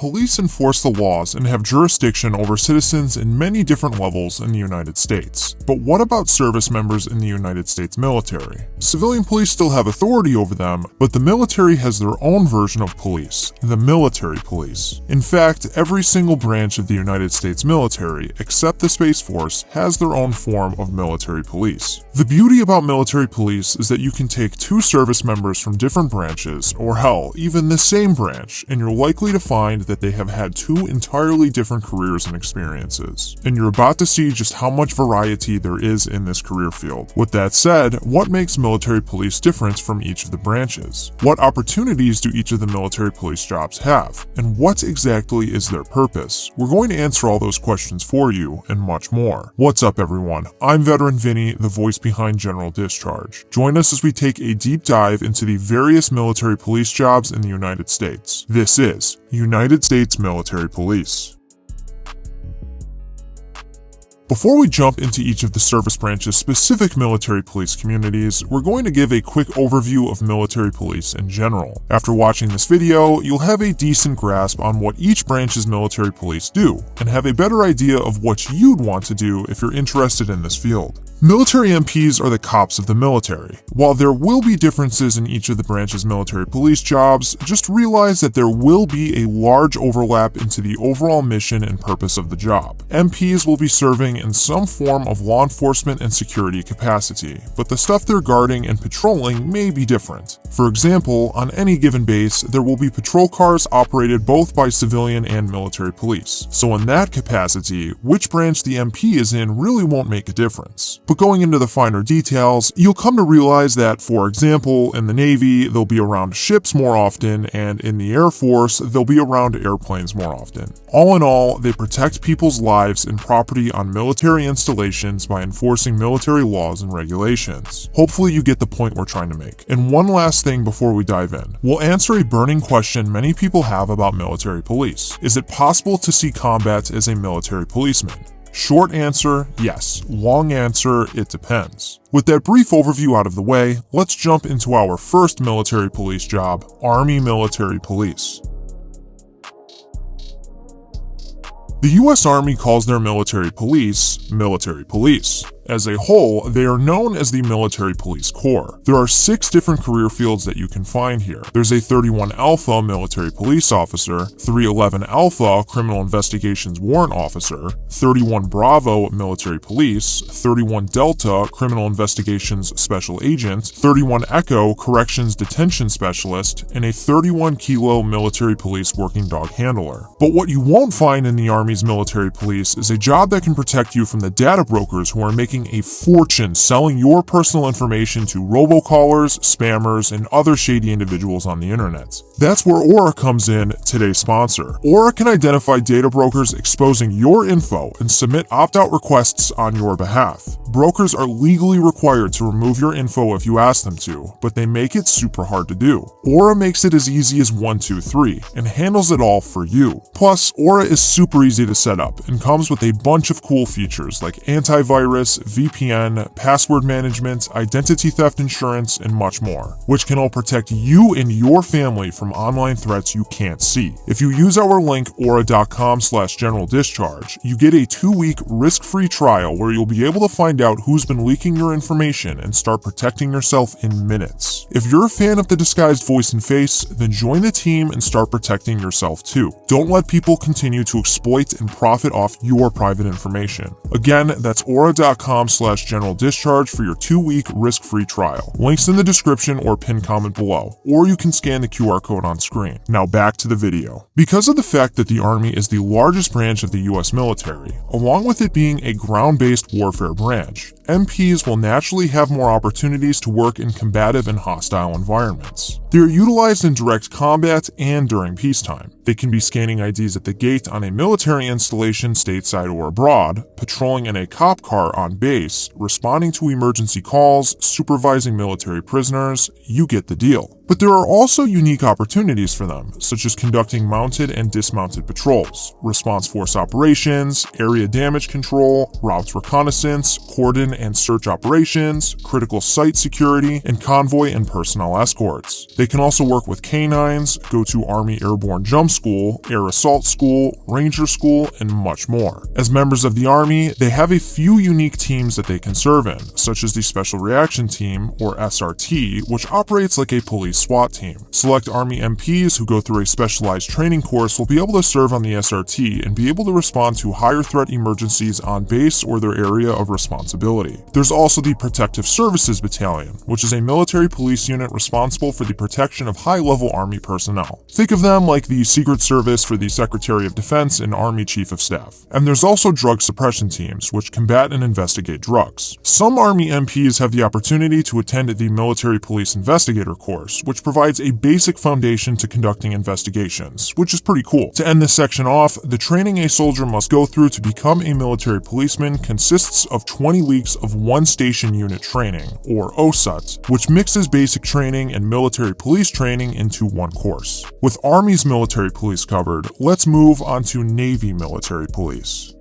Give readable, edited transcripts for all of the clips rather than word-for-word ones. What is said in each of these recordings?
police enforce the laws and have jurisdiction over citizens in many different levels in the United States. But what about service members in the United States military? Civilian police still have authority over them, but the military has their own version of police, the military police. In fact, every single branch of the United States military, except the Space Force, has their own form of military police. The beauty about military police is that you can take two service members from different branches, or hell, even the same branch, and you're likely to find that they have had two entirely different careers and experiences. And you're about to see just how much variety there is in this career field. With that said, what makes military police different from each of the branches? What opportunities do each of the military police jobs have? And what exactly is their purpose? We're going to answer all those questions for you, and much more. What's up everyone? I'm Veteran Vinny, the voice behind General Discharge. Join us as we take a deep dive into the various military police jobs in the United States. This is United States Military Police. Before we jump into each of the service branch's specific military police communities, we're going to give a quick overview of military police in general. After watching this video, you'll have a decent grasp on what each branch's military police do, and have a better idea of what you'd want to do if you're interested in this field. Military MPs are the cops of the military. While there will be differences in each of the branch's military police jobs, just realize that there will be a large overlap into the overall mission and purpose of the job. MPs will be serving in some form of law enforcement and security capacity, but the stuff they're guarding and patrolling may be different. For example, on any given base, there will be patrol cars operated both by civilian and military police. So in that capacity, which branch the MP is in really won't make a difference. But going into the finer details, you'll come to realize that, for example, in the Navy, they'll be around ships more often, and in the Air Force, they'll be around airplanes more often. All in all, they protect people's lives and property on military installations by enforcing military laws and regulations. Hopefully you get the point we're trying to make. And one last thing before we dive in. We'll answer a burning question many people have about military police. Is it possible to see combat as a military policeman? Short answer, yes. Long answer, it depends. With that brief overview out of the way, let's jump into our first military police job, Army Military Police. The US Army calls their military police, military police. As a whole, they are known as the Military Police Corps. There are 6 different career fields that you can find here. There's a 31 Alpha Military Police Officer, 311 Alpha Criminal Investigations Warrant Officer, 31 Bravo Military Police, 31 Delta Criminal Investigations Special Agent, 31 Echo Corrections Detention Specialist, and a 31 Kilo Military Police Working Dog Handler. But what you won't find in the Army's military police is a job that can protect you from the data brokers who are making a fortune selling your personal information to robocallers, spammers, and other shady individuals on the internet. That's where Aura comes in, today's sponsor. Aura can identify data brokers exposing your info and submit opt-out requests on your behalf. Brokers are legally required to remove your info if you ask them to, but they make it super hard to do. Aura makes it as easy as 1, 2, 3 and handles it all for you. Plus, Aura is super easy to set up and comes with a bunch of cool features like antivirus, VPN, password management, identity theft insurance, and much more, which can all protect you and your family from online threats you can't see. If you use our link aura.com/generaldischarge, you get a 2-week risk-free trial where you'll be able to find out who's been leaking your information and start protecting yourself in minutes. If you're a fan of the disguised voice and face, then join the team and start protecting yourself too. Don't let people continue to exploit and profit off your private information. Again, that's aura.com/generaldischarge for your 2-week risk-free trial. Links in the description or pinned comment below, or you can scan the QR code on screen. Now back to the video. Because of the fact that the Army is the largest branch of the US military, along with it being a ground-based warfare branch, MPs will naturally have more opportunities to work in combative and hostile environments. They are utilized in direct combat and during peacetime. They can be scanning IDs at the gate on a military installation stateside or abroad, patrolling in a cop car on base, responding to emergency calls, supervising military prisoners. You get the deal. But there are also unique opportunities for them, such as conducting mounted and dismounted patrols, response force operations, area damage control, routes reconnaissance, cordon and search operations, critical site security, and convoy and personnel escorts. They can also work with canines, go to Army Airborne Jump School, Air Assault School, Ranger School, and much more. As members of the Army, they have a few unique teams that they can serve in, such as the Special Reaction Team, or SRT, which operates like a police SWAT team. Select Army MPs who go through a specialized training course will be able to serve on the SRT and be able to respond to higher threat emergencies on base or their area of responsibility. There's also the Protective Services Battalion, which is a military police unit responsible for the protection of high-level Army personnel. Think of them like the Secret Service for the Secretary of Defense and Army Chief of Staff. And there's also drug suppression teams, which combat and investigate drugs. Some Army MPs have the opportunity to attend the Military Police Investigator course, which provides a basic foundation to conducting investigations, which is pretty cool. To end this section off, the training a soldier must go through to become a military policeman consists of 20 weeks of one station unit training, or OSUT, which mixes basic training and military police training into one course. With Army's military police covered, let's move on to Navy military police.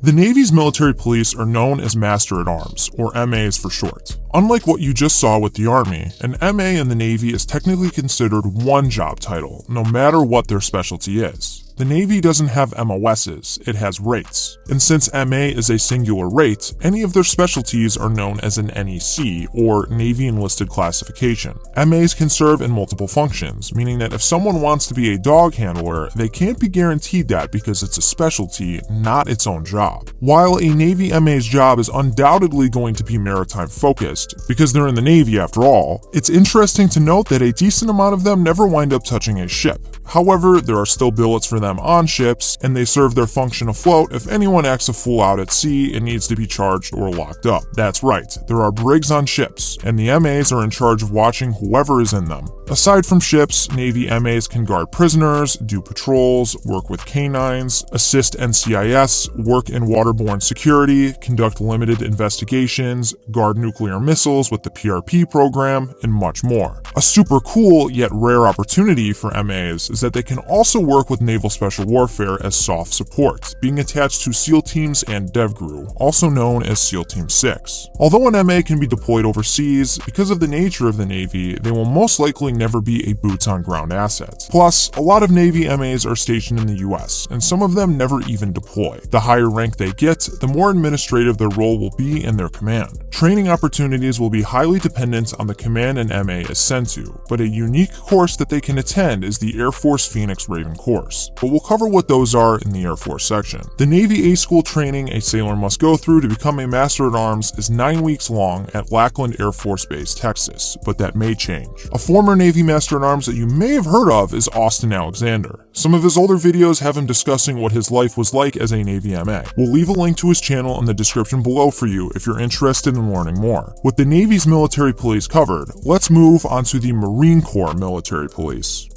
The Navy's military police are known as Master-at-Arms, or MAs for short. Unlike what you just saw with the Army, an MA in the Navy is technically considered one job title, no matter what their specialty is. The Navy doesn't have MOSs, it has rates. And since MA is a singular rate, any of their specialties are known as an NEC, or Navy Enlisted Classification. MAs can serve in multiple functions, meaning that if someone wants to be a dog handler, they can't be guaranteed that because it's a specialty, not its own job. While a Navy MA's job is undoubtedly going to be maritime focused, because they're in the Navy after all, it's interesting to note that a decent amount of them never wind up touching a ship. However, there are still billets for them on ships, and they serve their function afloat if anyone acts a fool out at sea and needs to be charged or locked up. That's right, there are brigs on ships, and the MAs are in charge of watching whoever is in them. Aside from ships, Navy MAs can guard prisoners, do patrols, work with canines, assist NCIS, work in waterborne security, conduct limited investigations, guard nuclear missiles with the PRP program, and much more. A super cool yet rare opportunity for MAs is that they can also work with Naval Special Warfare as soft support, being attached to SEAL Teams and DevGRU, also known as SEAL Team 6. Although an MA can be deployed overseas, because of the nature of the Navy, they will most likely never be a boots-on-ground asset. Plus, a lot of Navy MAs are stationed in the US, and some of them never even deploy. The higher rank they get, the more administrative their role will be in their command. Training opportunities will be highly dependent on the command an MA is sent to, but a unique course that they can attend is the Air Force Phoenix Raven course. But we'll cover what those are in the Air Force section. The Navy A School training a sailor must go through to become a Master-at-Arms is 9 weeks long at Lackland Air Force Base, Texas, but that may change. A former Navy Master-at-Arms that you may have heard of is Austin Alexander. Some of his older videos have him discussing what his life was like as a Navy MA. We'll leave a link to his channel in the description below for you if you're interested in learning more. With the Navy's military police covered, let's move on to the Marine Corps military police.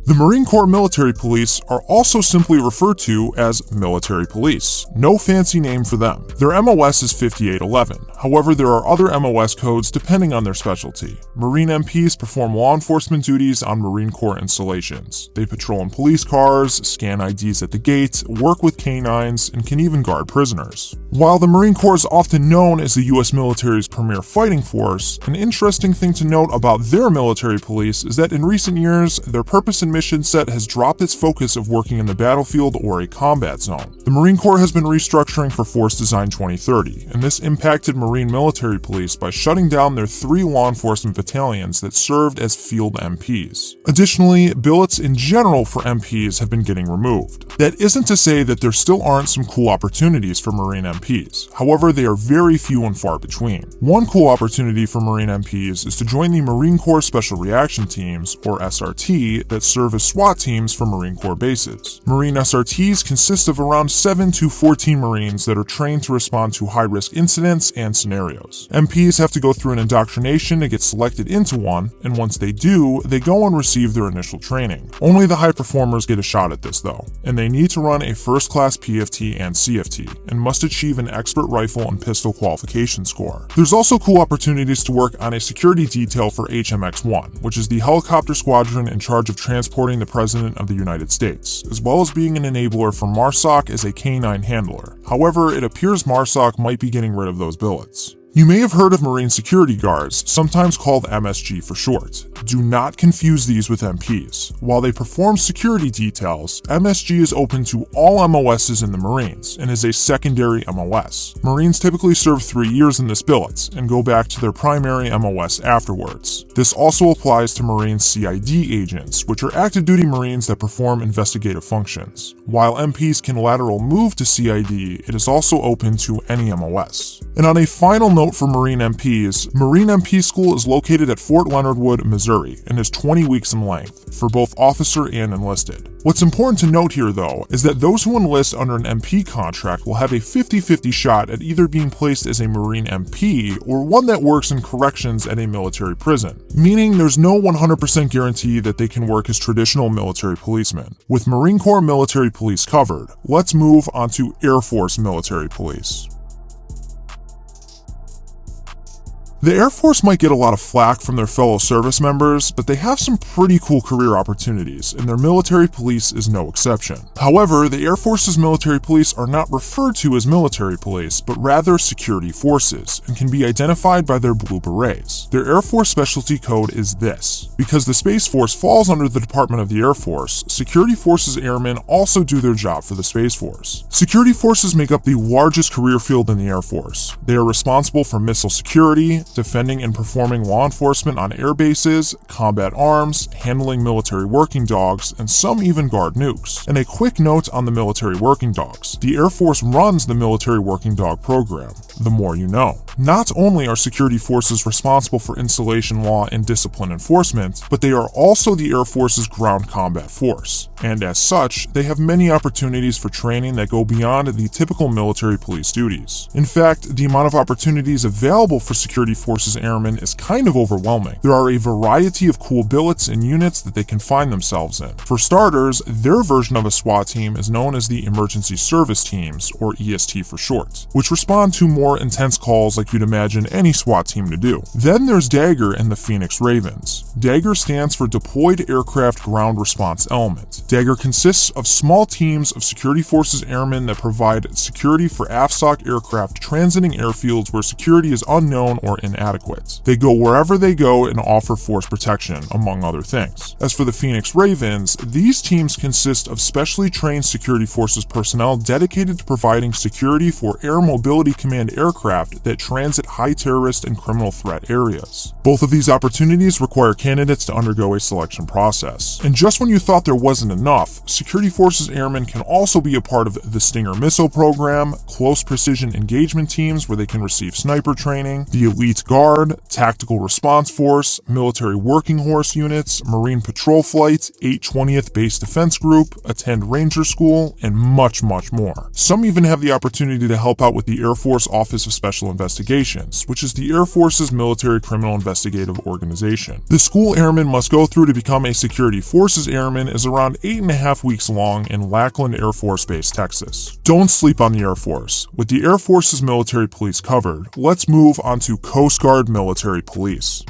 The Marine Corps military police are also simply referred to as military police. No fancy name for them. Their MOS is 5811. However, there are other MOS codes depending on their specialty. Marine MPs perform law enforcement duties on Marine Corps installations. They patrol in police cars, scan IDs at the gate, work with canines, and can even guard prisoners. While the Marine Corps is often known as the US military's premier fighting force, an interesting thing to note about their military police is that in recent years, their purpose and mission set has dropped its focus of working in the battlefield or a combat zone. The Marine Corps has been restructuring for Force Design 2030, and this impacted Marine military police by shutting down their 3 law enforcement battalions that served as field MPs. Additionally, billets in general for MPs have been getting removed. That isn't to say that there still aren't some cool opportunities for Marine MPs, however they are very few and far between. One cool opportunity for Marine MPs is to join the Marine Corps Special Reaction Teams, or SRT, that serve serve as SWAT teams for Marine Corps bases. Marine SRTs consist of around 7 to 14 Marines that are trained to respond to high-risk incidents and scenarios. MPs have to go through an indoctrination to get selected into one, and once they do, they go and receive their initial training. Only the high performers get a shot at this though, and they need to run a first-class PFT and CFT, and must achieve an expert rifle and pistol qualification score. There's also cool opportunities to work on a security detail for HMX-1, which is the helicopter squadron in charge of transporting the President of the United States, as well as being an enabler for MARSOC as a K-9 handler. However, it appears MARSOC might be getting rid of those billets. You may have heard of Marine Security Guards, sometimes called MSG for short. Do not confuse these with MPs. While they perform security details, MSG is open to all MOSs in the Marines and is a secondary MOS. Marines typically serve 3 years in this billet and go back to their primary MOS afterwards. This also applies to Marine CID agents, which are active duty Marines that perform investigative functions. While MPs can lateral move to CID, it is also open to any MOS. And on a final note for Marine MPs, Marine MP School is located at Fort Leonard Wood, Missouri, and is 20 weeks in length, for both officer and enlisted. What's important to note here though, is that those who enlist under an MP contract will have a 50-50 shot at either being placed as a Marine MP or one that works in corrections at a military prison, meaning there's no 100% guarantee that they can work as traditional military policemen. With Marine Corps military police covered, let's move on to Air Force military police. The Air Force might get a lot of flack from their fellow service members, but they have some pretty cool career opportunities, and their military police is no exception. However, the Air Force's military police are not referred to as military police, but rather security forces, and can be identified by their blue berets. Their Air Force specialty code is this. Because the Space Force falls under the Department of the Air Force, Security Forces airmen also do their job for the Space Force. Security forces make up the largest career field in the Air Force. They are responsible for missile security, defending and performing law enforcement on air bases, combat arms, handling military working dogs, and some even guard nukes. And a quick note on the military working dogs. The Air Force runs the military working dog program. The more you know. Not only are security forces responsible for installation law and discipline enforcement, but they are also the Air Force's ground combat force. And as such, they have many opportunities for training that go beyond the typical military police duties. In fact, the amount of opportunities available for security forces airmen is kind of overwhelming. There are a variety of cool billets and units that they can find themselves in. For starters, their version of a SWAT team is known as the Emergency Service Teams, or EST for short, which respond to more intense calls like you'd imagine any SWAT team to do. Then there's Dagger and the Phoenix Ravens. Dagger stands for Deployed Aircraft Ground Response Element. Dagger consists of small teams of security forces airmen that provide security for AFSOC aircraft transiting airfields where security is unknown or inadequate. They go wherever they go and offer force protection, among other things. As for the Phoenix Ravens, these teams consist of specially trained security forces personnel dedicated to providing security for Air Mobility Command aircraft that transit high terrorist and criminal threat areas. Both of these opportunities require candidates to undergo a selection process. And just when you thought there wasn't enough, security forces airmen can also be a part of the Stinger missile program, close precision engagement teams where they can receive sniper training, the Elite Guard, Tactical Response Force, Military Working Horse units, Marine Patrol Flight, 820th Base Defense Group, attend Ranger School, and much, much more. Some even have the opportunity to help out with the Air Force Office of Special Investigations, which is the Air Force's military criminal investigative organization. The school airmen must go through to become a Security Forces airman is around 8.5 weeks long in Lackland Air Force Base, Texas. Don't sleep on the Air Force. With the Air Force's military police covered, let's move on to Coast Guard military police.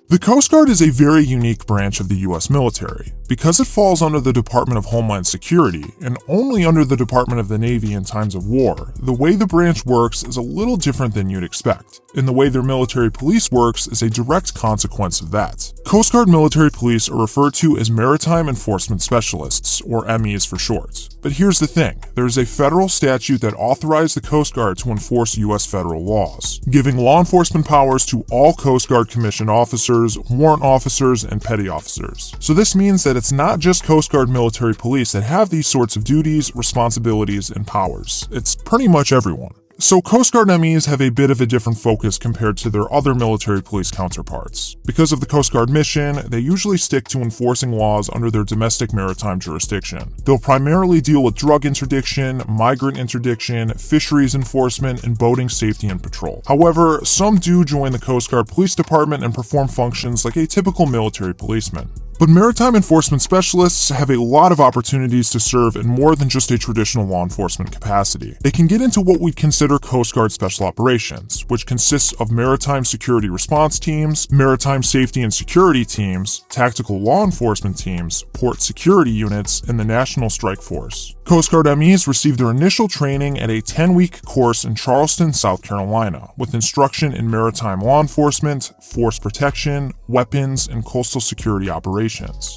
The Coast Guard is a very unique branch of the U.S. military. Because it falls under the Department of Homeland Security, and only under the Department of the Navy in times of war, the way the branch works is a little different than you'd expect, and the way their military police works is a direct consequence of that. Coast Guard military police are referred to as Maritime Enforcement Specialists, or MEs for short. But here's the thing, there is a federal statute that authorized the Coast Guard to enforce U.S. federal laws, giving law enforcement powers to all Coast Guard commissioned officers, warrant officers, and petty officers. So this means that it's not just Coast Guard military police that have these sorts of duties, responsibilities, and powers. It's pretty much everyone. So Coast Guard MEs have a bit of a different focus compared to their other military police counterparts. Because of the Coast Guard mission, they usually stick to enforcing laws under their domestic maritime jurisdiction. They'll primarily deal with drug interdiction, migrant interdiction, fisheries enforcement, and boating safety and patrol. However, some do join the Coast Guard Police Department and perform functions like a typical military policeman. But maritime enforcement specialists have a lot of opportunities to serve in more than just a traditional law enforcement capacity. They can get into what we'd consider Coast Guard Special Operations, which consists of maritime security response teams, maritime safety and security teams, tactical law enforcement teams, port security units, and the National Strike Force. Coast Guard MEs receive their initial training at a 10-week course in Charleston, South Carolina, with instruction in maritime law enforcement, force protection, weapons, and coastal security operations.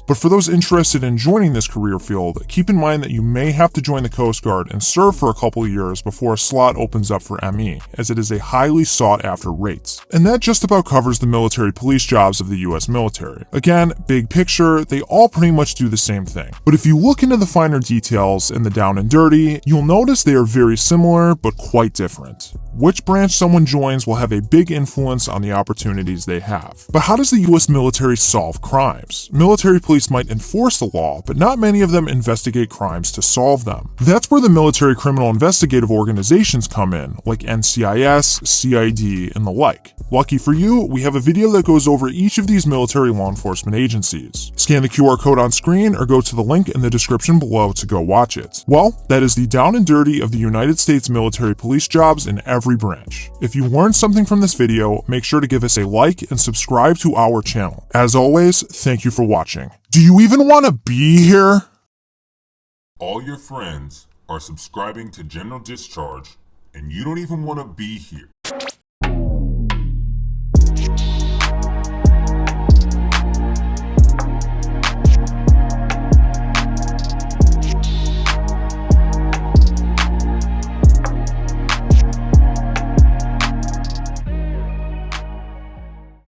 But for those interested in joining this career field, keep in mind that you may have to join the Coast Guard and serve for a couple of years before a slot opens up for ME, as it is a highly sought-after rate. And that just about covers the military police jobs of the US military. Again, big picture, they all pretty much do the same thing. But if you look into the finer details and the down and dirty, you'll notice they are very similar but quite different. Which branch someone joins will have a big influence on the opportunities they have. But how does the US military solve crimes? Military police might enforce the law, but not many of them investigate crimes to solve them. That's where the military criminal investigative organizations come in, like NCIS, CID, and the like. Lucky for you, we have a video that goes over each of these military law enforcement agencies. Scan the QR code on screen or go to the link in the description below to go watch it. Well, that is the down and dirty of the United States military police jobs in every branch. If you learned something from this video, make sure to give us a like and subscribe to our channel. As always, thank you for watching. Do you even want to be here? All your friends are subscribing to General Discharge, and you don't even want to be here.